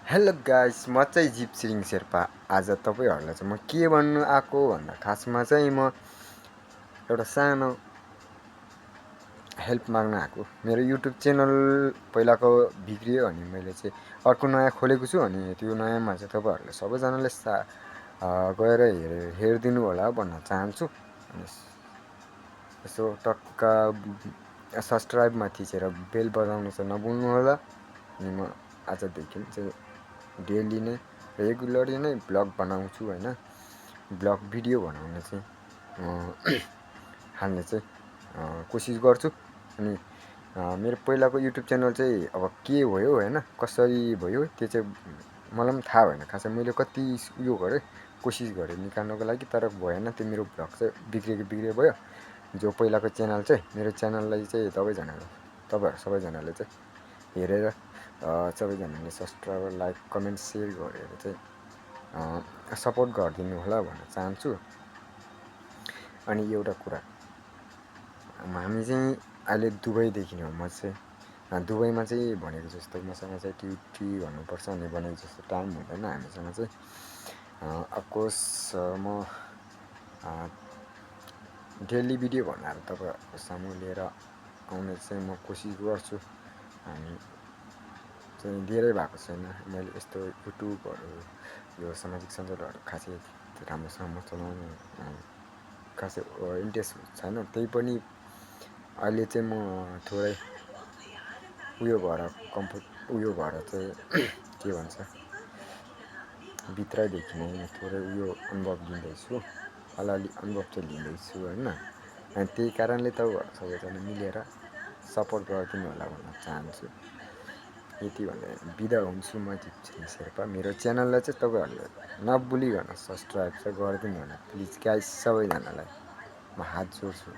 Hello guys, म चाहिँ jeep Tshering Sherpa. आज तपाईँहरूलाई चाहिँ म के भन्नु आएको भन्दा खासमा चाहिँ म एउटा सानो हेल्प माग्न आएको। मेरो युट्युब च्यानल पहिलाको बिग्रियो अनि मैले चाहिँ अर्को नयाँ खोलेको छु अनि त्यो नयाँमा चाहिँ तपाईँहरूले सबैजनाले गएर हेरिदिनु होला भन्न चाहन्छु। अनि यसो टक्क सब्सक्राइबमा थिचेर बेल बजाउनु चाहिँ नभुल्नु होला। अनि म आजदेखि चाहिँ डेली नै रेगुलरली नै ब्लग बनाउँछु होइन। ब्लग भिडियो बनाउने चाहिँ हाल्ने चाहिँ कोसिस गर्छु। अनि मेरो पहिलाको युट्युब च्यानल चाहिँ अब के भयो होइन, कसरी भयो त्यो चाहिँ मलाई पनि थाहा भएन। खासै मैले कति उयो गरेँ, कोसिस गरेँ निकाल्नको लागि, तर भएन। त्यो मेरो ब्लग चाहिँ बिग्रियो भयो। जो पहिलाको च्यानल चाहिँ मेरो च्यानललाई चाहिँ तपाईँहरू सबैजनाले चाहिँ हेरेर सबैजनाले सब्सक्राइब, लाइक, कमेन्ट, सेयर गरेर चाहिँ सपोर्ट गरिदिनु होला भन्न चाहन्छु। अनि एउटा कुरा, हामी चाहिँ अहिले दुबईदेखि हो। म चाहिँ दुबईमा चाहिँ भनेको जस्तो मसँग चाहिँ ड्युटी गर्नुपर्छ अनि भनेको जस्तो टाइम हुँदैन हामीसँग चाहिँ। अफकोर्स म डेली भिडियो बनाएर तपाईँहरूको सामु लिएर आउने चाहिँ म कोसिस गर्छु। हामी चाहिँ धेरै भएको छैन। मैले यस्तो युट्युबहरू, यो सामाजिक सञ्जालहरू खासै राम्रोसँग चलाउनु खासै इन्ट्रेस्ट छैन। त्यही पनि अहिले चाहिँ म थोरै उयो भएर चाहिँ के भन्छ, भित्रैदेखि नै थोरै उयो अनुभव लिँदैछु, अलिअलि अनुभव चाहिँ लिँदैछु होइन। अनि त्यही कारणले तपाईँहरू सबैजना मिलेर सपोर्ट गरिदिनु होला भन्न चाहन्छु। यति भन्दै बिदा हुन्छु। म जीप छिरिङ शेर्पा। मेरो च्यानललाई चाहिँ तपाईँहरूले नभुलिकन सब्सक्राइब चाहिँ गरिदिनु होला प्लिज गाइस। सबैजनालाई म हात जोड्छु।